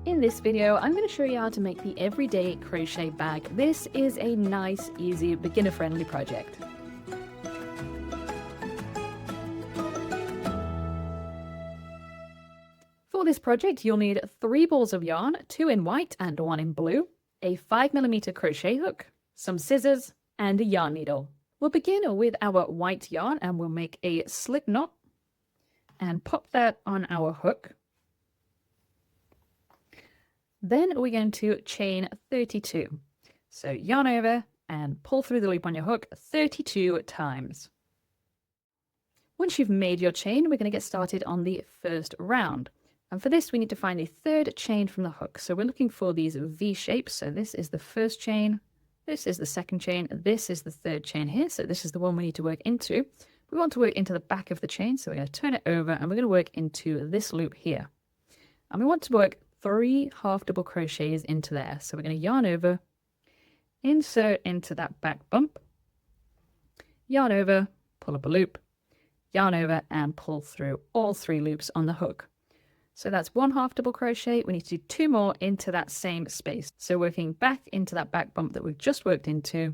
In this video, I'm going to show you how to make the Everyday Crochet Bag. This is a nice, easy, beginner-friendly project. For this project, you'll need 3 balls of yarn, 2 in white and 1 in blue, a 5mm crochet hook, some scissors, and a yarn needle. We'll begin with our white yarn and we'll make a slip knot and pop that on our hook. Then we're going to chain 32. So yarn over and pull through the loop on your hook 32 times. Once you've made your chain, we're going to get started on the first round. And for this, we need to find a third chain from the hook. So we're looking for these V shapes. So this is the first chain, this is the second chain, this is the third chain here. So this is the one we need to work into. We want to work into the back of the chain. So we're going to turn it over and we're going to work into this loop here. And we want to work 3 half double crochets into there. So we're going to yarn over, insert into that back bump, yarn over, pull up a loop, yarn over and pull through all 3 loops on the hook. So that's 1 half double crochet. We need to do 2 more into that same space. So working back into that back bump that we've just worked into.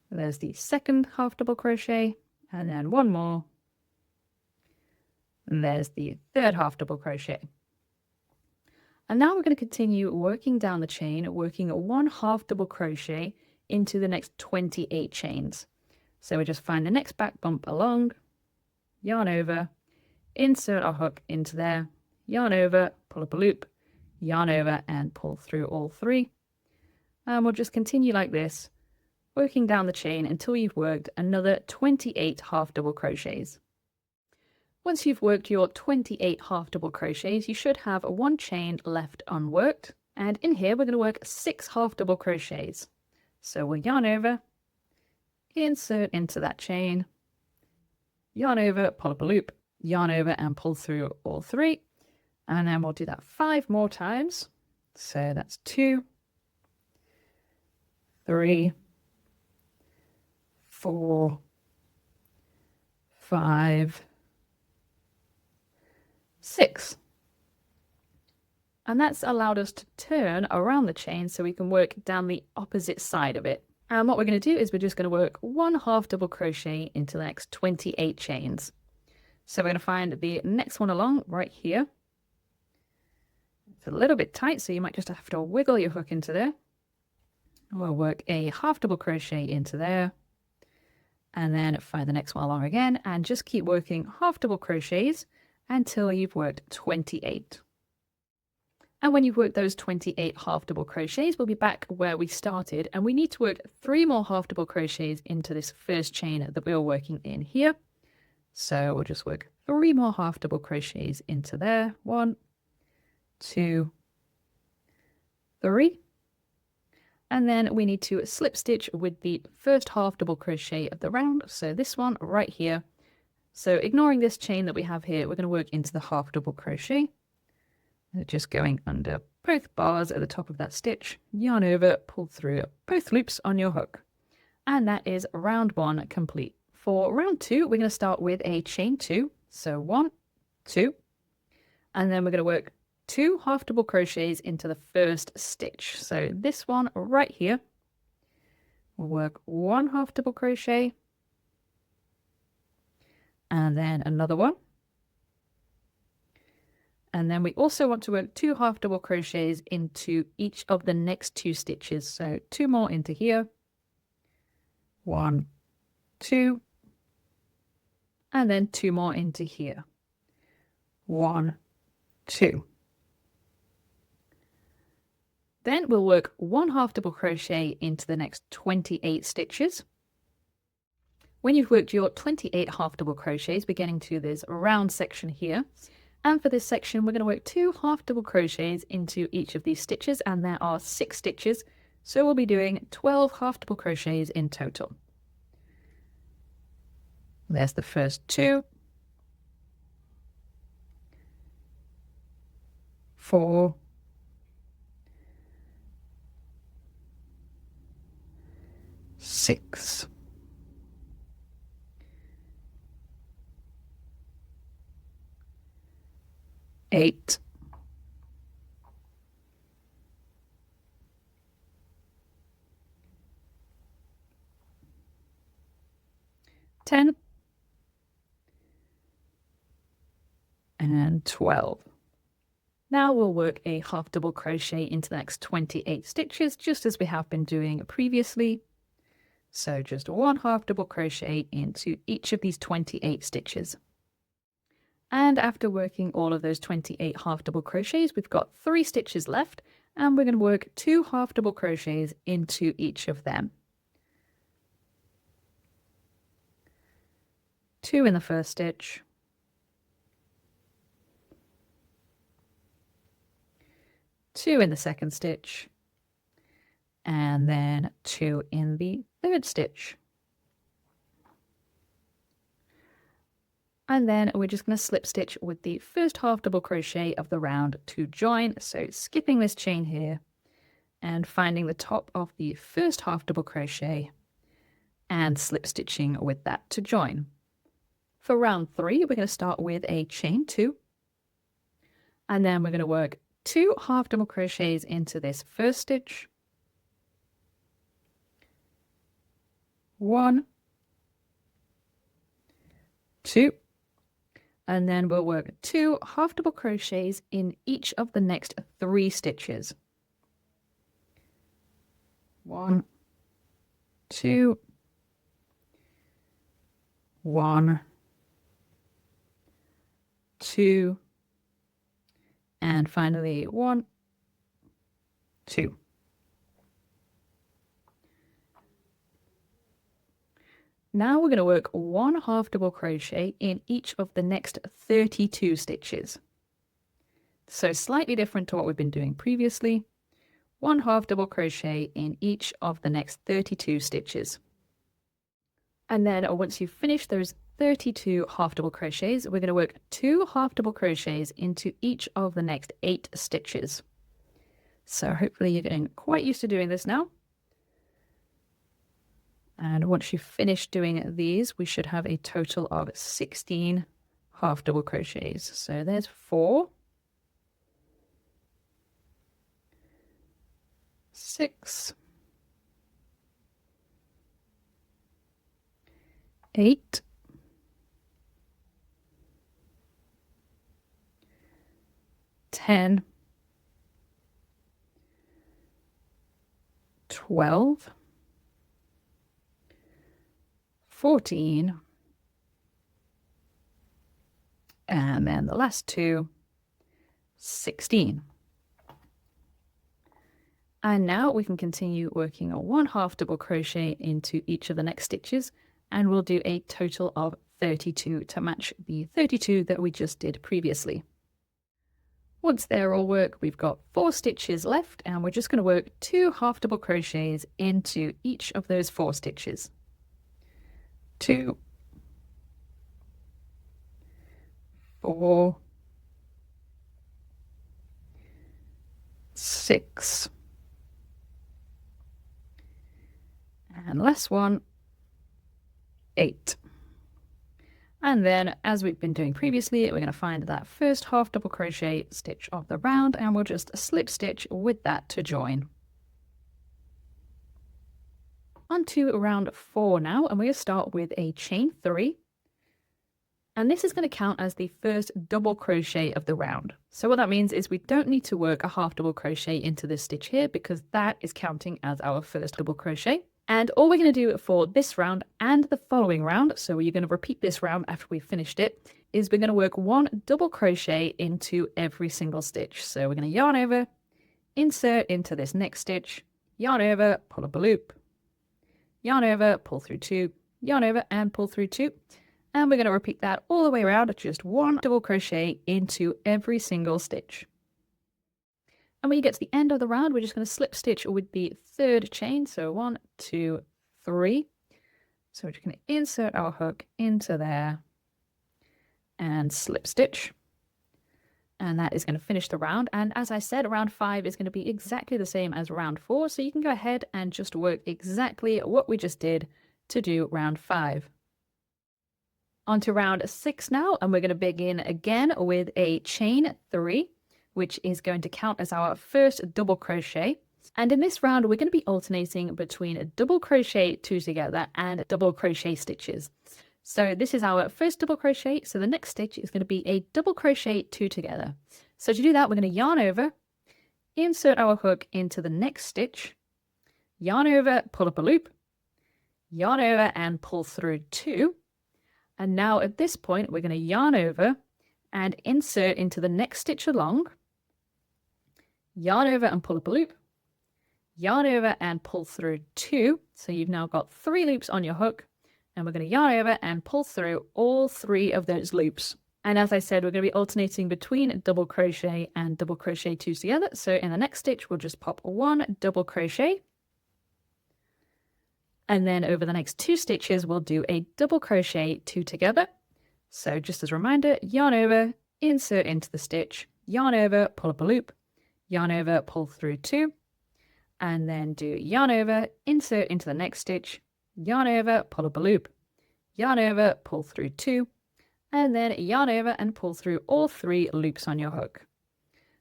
There's the second half double crochet and then 1 more. And there's the third half double crochet. And now we're going to continue working down the chain, working 1 half double crochet into the next 28 chains. So we just find the next back bump along, yarn over, insert our hook into there, yarn over, pull up a loop, yarn over and pull through all 3. And we'll just continue like this, working down the chain until you've worked another 28 half double crochets. Once you've worked your 28 half double crochets, you should have 1 chain left unworked. And in here, we're going to work 6 half double crochets. So we'll yarn over, insert into that chain, yarn over, pull up a loop, yarn over and pull through all 3. And then we'll do that 5 more times. So that's 2, 3, 4, 5, 6. And that's allowed us to turn around the chain so we can work down the opposite side of it. And what we're going to do is we're just going to work 1 half double crochet into the next 28 chains. So we're going to find the next one along right here. It's a little bit tight, so you might just have to wiggle your hook into there. We'll work a half double crochet into there. And then find the next one along again and just keep working half double crochets until you've worked 28. And when you've worked those 28 half double crochets, we'll be back where we started and we need to work 3 more half double crochets into this first chain that we were working in here. So we'll just work 3 more half double crochets into there. 1, 2, 3. And then we need to slip stitch with the first half double crochet of the round. So this one right here. So ignoring this chain that we have here, we're going to work into the half double crochet. Just going under both bars at the top of that stitch, yarn over, pull through both loops on your hook. And that is round 1 complete. For round 2, we're going to start with a chain 2. So 1, 2, and then we're going to work 2 half double crochets into the first stitch. So this one right here, we'll work 1 half double crochet, and then another one. And then we also want to work 2 half double crochets into each of the next 2 stitches. So 2 more into here, 1, 2, and then 2 more into here, 1, 2. Then we'll work 1 half double crochet into the next 28 stitches. When you've worked your 28 half double crochets, we're getting to this round section here. And for this section, we're going to work 2 half double crochets into each of these stitches, and there are 6 stitches. So we'll be doing 12 half double crochets in total. There's the first 2, 4, 6. 8, 10, and 12. Now we'll work a half double crochet into the next 28 stitches, just as we have been doing previously. So just one half double crochet into each of these 28 stitches. And after working all of those 28 half double crochets, we've got 3 stitches left, and we're going to work 2 half double crochets into each of them. 2 in the first stitch, 2 in the second stitch, and then 2 in the third stitch. And then we're just going to slip stitch with the first half double crochet of the round to join. So skipping this chain here and finding the top of the first half double crochet and slip stitching with that to join. For round 3, we're going to start with a chain 2, and then we're going to work 2 half double crochets into this first stitch, 1, 2, and then we'll work 2 half double crochets in each of the next 3 stitches. 1, 2, 1, 2, and finally 1, 2. Now we're going to work 1 half double crochet in each of the next 32 stitches. So slightly different to what we've been doing previously. 1 half double crochet in each of the next 32 stitches. And then once you've finished those 32 half double crochets, we're going to work 2 half double crochets into each of the next 8 stitches. So hopefully you're getting quite used to doing this now. And once you've finished doing these, we should have a total of 16 half double crochets. So there's 4, 6, 8, 10, 12, 14, and then the last 2, 16. And now we can continue working a 1 half double crochet into each of the next stitches, and we'll do a total of 32 to match the 32 that we just did previously. Once they're all worked, we've got 4 stitches left, and we're just going to work 2 half double crochets into each of those 4 stitches. 2, 4, 6, and last one, 8. And then, as we've been doing previously, we're going to find that first half double crochet stitch of the round, and we'll just slip stitch with that to join. On to round 4 now, and we're going to start with a chain 3. And this is going to count as the first double crochet of the round. So what that means is we don't need to work a half double crochet into this stitch here, because that is counting as our first double crochet. And all we're going to do for this round and the following round, so you're going to repeat this round after we've finished it, is we're going to work 1 double crochet into every single stitch. So we're going to yarn over, insert into this next stitch, yarn over, pull up a loop, yarn over, pull through 2, yarn over and pull through 2. And we're going to repeat that all the way around, just 1 double crochet into every single stitch. And when you get to the end of the round, we're just going to slip stitch with the 3rd chain. So 1, 2, 3. So we're just going to insert our hook into there and slip stitch. And that is going to finish the round. And as I said, round 5 is going to be exactly the same as round 4. So you can go ahead and just work exactly what we just did to do round 5. On to round 6 now, and we're going to begin again with a chain 3, which is going to count as our first double crochet. And in this round, we're going to be alternating between a double crochet 2 together and double crochet stitches. So this is our first double crochet. So the next stitch is going to be a double crochet 2 together. So to do that, we're going to yarn over, insert our hook into the next stitch, yarn over, pull up a loop, yarn over and pull through 2. And now at this point, we're going to yarn over and insert into the next stitch along, yarn over and pull up a loop, yarn over and pull through 2. So you've now got 3 loops on your hook, and we're going to yarn over and pull through all 3 of those loops. And as I said, we're going to be alternating between double crochet and double crochet 2 together. So in the next stitch, we'll just pop 1 double crochet. And then over the next 2 stitches, we'll do a double crochet 2 together. So just as a reminder, yarn over, insert into the stitch, yarn over, pull up a loop, yarn over, pull through 2, and then do yarn over, insert into the next stitch, yarn over, pull up a loop, yarn over, pull through 2, and then yarn over and pull through all 3 loops on your hook.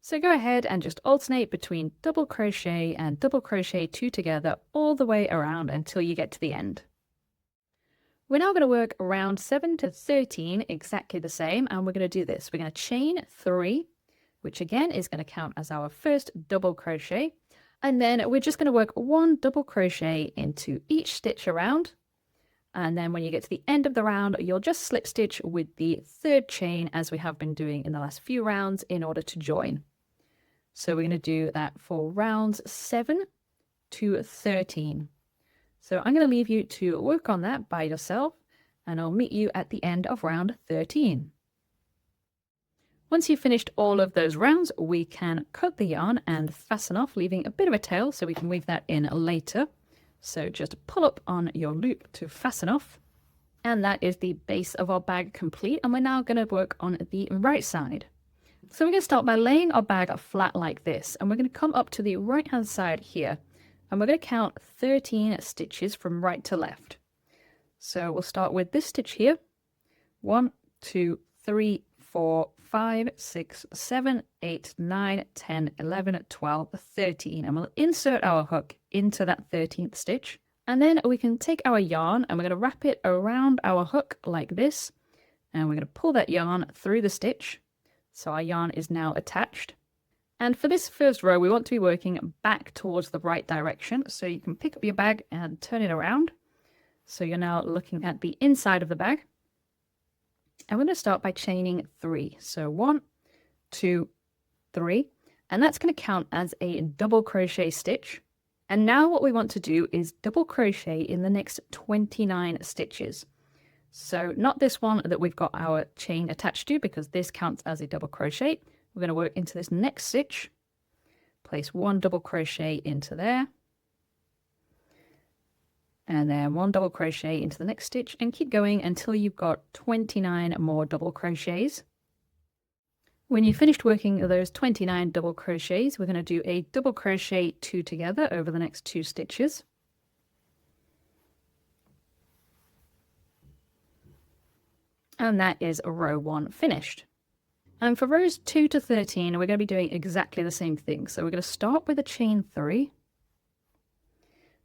So go ahead and just alternate between double crochet and double crochet 2 together all the way around until you get to the end. We're now going to work round 7 to 13 exactly the same, and we're going to do this. We're going to chain 3, which again is going to count as our first double crochet, and then we're just going to work 1 double crochet into each stitch around, and then when you get to the end of the round, you'll just slip stitch with the 3rd chain as we have been doing in the last few rounds in order to join. So we're going to do that for rounds 7 to 13. So I'm going to leave you to work on that by yourself, and I'll meet you at the end of round 13. Once you've finished all of those rounds, we can cut the yarn and fasten off, leaving a bit of a tail so we can weave that in later. So just pull up on your loop to fasten off. And that is the base of our bag complete. And we're now going to work on the right side. So we're going to start by laying our bag flat like this, and we're going to come up to the right hand side here, and we're going to count 13 stitches from right to left. So we'll start with this stitch here. 1, 2, 3, 4, 5, 6, 7, 8, 9, 10, 11, 12, 13, and we'll insert our hook into that 13th stitch. And then we can take our yarn and we're going to wrap it around our hook like this, and we're going to pull that yarn through the stitch. So our yarn is now attached. And for this first row, we want to be working back towards the right direction. So you can pick up your bag and turn it around. So you're now looking at the inside of the bag. And we're going to start by chaining 3. So 1, 2, 3. And that's going to count as a double crochet stitch. And now what we want to do is double crochet in the next 29 stitches. So not this one that we've got our chain attached to, because this counts as a double crochet. We're going to work into this next stitch, place 1 double crochet into there, and then 1 double crochet into the next stitch, and keep going until you've got 29 more double crochets. When you've finished working those 29 double crochets, we're going to do a double crochet 2 together over the next 2 stitches. And that is row 1 finished. And for rows 2 to 13, we're going to be doing exactly the same thing. So we're going to start with a chain 3.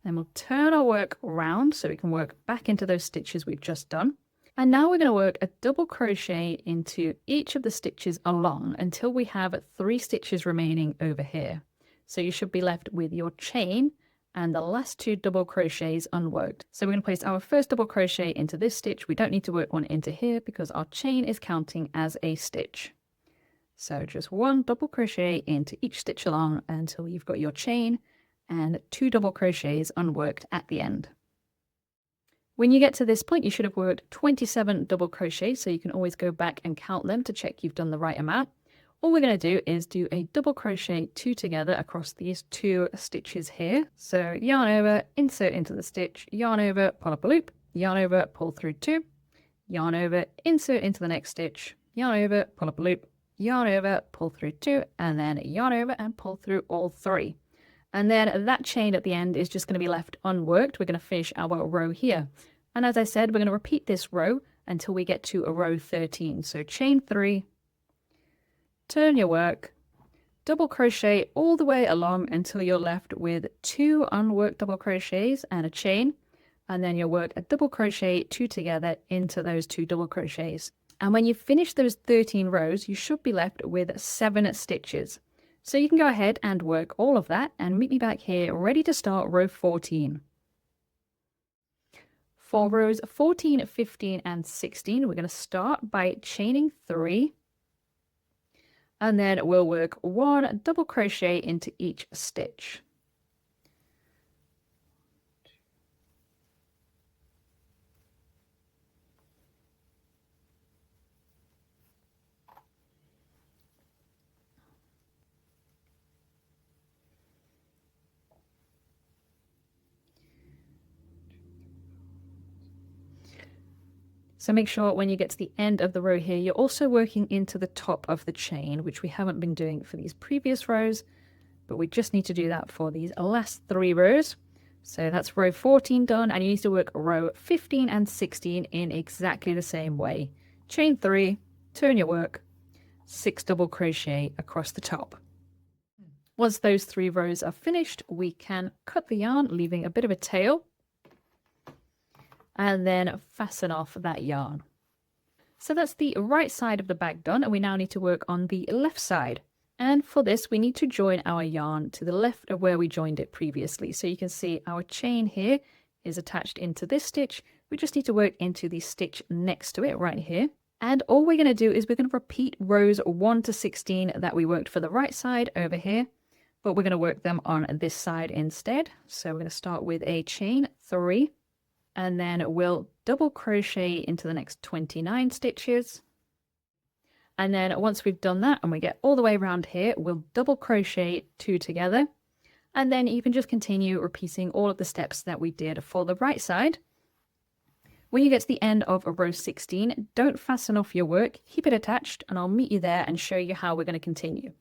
Then we'll turn our work around so we can work back into those stitches we've just done. And now we're going to work a double crochet into each of the stitches along until we have 3 stitches remaining over here. So you should be left with your chain and the last 2 double crochets unworked. So we're going to place our first double crochet into this stitch. We don't need to work one into here because our chain is counting as a stitch. So just 1 double crochet into each stitch along until you've got your chain and 2 double crochets unworked at the end. When you get to this point, you should have worked 27 double crochets, so you can always go back and count them to check you've done the right amount. All we're going to do is do a double crochet 2 together across these 2 stitches here. So yarn over, insert into the stitch, yarn over, pull up a loop, yarn over, pull through 2, yarn over, insert into the next stitch, yarn over, pull up a loop, yarn over, pull through 2, and then yarn over and pull through all 3. And then that chain at the end is just going to be left unworked. We're going to finish our row here. And as I said, we're going to repeat this row until we get to a row 13. So chain 3, turn your work, double crochet all the way along until you're left with 2 unworked double crochets and a chain, and then you'll work a double crochet 2 together into those 2 double crochets. And when you finish those 13 rows, you should be left with 7 stitches. So you can go ahead and work all of that and meet me back here ready to start row 14. For rows 14, 15, and 16, we're going to start by chaining 3. And then we'll work 1 double crochet into each stitch. So make sure when you get to the end of the row here, you're also working into the top of the chain, which we haven't been doing for these previous rows, but we just need to do that for these last 3 rows. So that's row 14 done, and you need to work row 15 and 16 in exactly the same way. Chain 3, turn your work, 6 double crochet across the top. Once those 3 rows are finished, we can cut the yarn, leaving a bit of a tail, and then fasten off that yarn. So that's the right side of the bag done, and we now need to work on the left side. And for this, we need to join our yarn to the left of where we joined it previously. So you can see our chain here is attached into this stitch. We just need to work into the stitch next to it right here. And all we're going to do is we're going to repeat rows 1 to 16 that we worked for the right side over here, but we're going to work them on this side instead. So we're going to start with a chain 3. And then we'll double crochet into the next 29 stitches. And then once we've done that and we get all the way around here, we'll double crochet 2 together. And then you can just continue repeating all of the steps that we did for the right side. When you get to the end of row 16, don't fasten off your work, keep it attached, and I'll meet you there and show you how we're going to continue.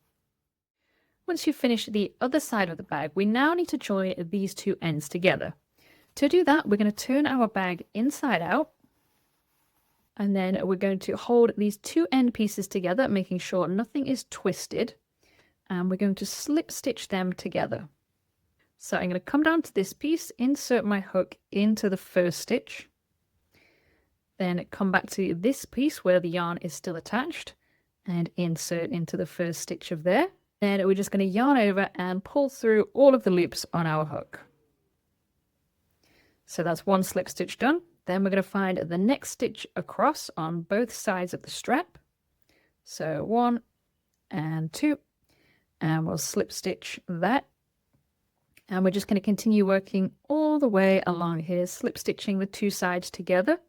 Once you've finished the other side of the bag, we now need to join these 2 ends together. To do that, we're going to turn our bag inside out, and then we're going to hold these 2 end pieces together, making sure nothing is twisted, and we're going to slip stitch them together. So I'm going to come down to this piece, insert my hook into the first stitch, then come back to this piece where the yarn is still attached, and insert into the first stitch of there. Then we're just going to yarn over and pull through all of the loops on our hook. So that's 1 slip stitch done. Then we're going to find the next stitch across on both sides of the strap. So 1 and 2, and we'll slip stitch that. And we're just going to continue working all the way along here, slip stitching the 2 sides together.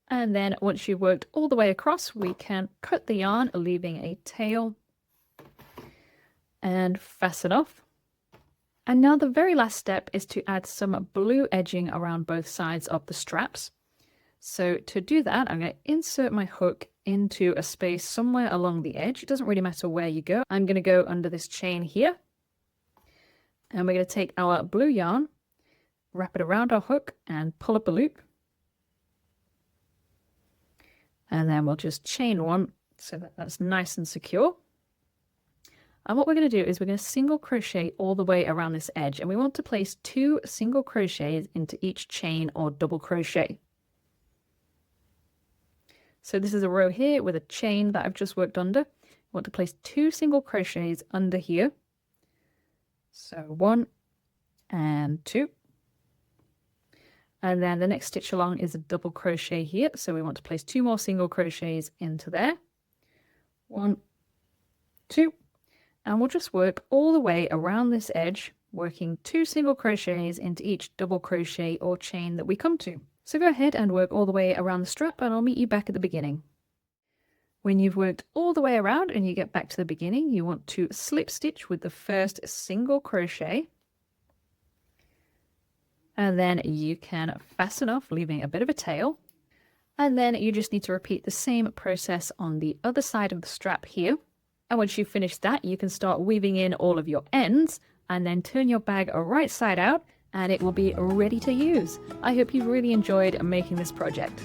And then once you've worked all the way across, we can cut the yarn, leaving a tail, and fasten off. And now the very last step is to add some blue edging around both sides of the straps. So to do that, I'm going to insert my hook into a space somewhere along the edge. It doesn't really matter where you go. I'm going to go under this chain here. And we're going to take our blue yarn, wrap it around our hook, and pull up a loop. And then we'll just chain 1 so that that's nice and secure. And what we're going to do is we're going to single crochet all the way around this edge, and we want to place 2 single crochets into each chain or double crochet. So this is a row here with a chain that I've just worked under. I want to place 2 single crochets under here. So 1 and 2. And then the next stitch along is a double crochet here. So we want to place 2 more single crochets into there. 1, 2. And we'll just work all the way around this edge, working 2 single crochets into each double crochet or chain that we come to. So go ahead and work all the way around the strap, and I'll meet you back at the beginning. When you've worked all the way around and you get back to the beginning, you want to slip stitch with the first single crochet. And then you can fasten off, leaving a bit of a tail. And then you just need to repeat the same process on the other side of the strap here. And once you've finished that, you can start weaving in all of your ends and then turn your bag right side out, and it will be ready to use. I hope you really enjoyed making this project.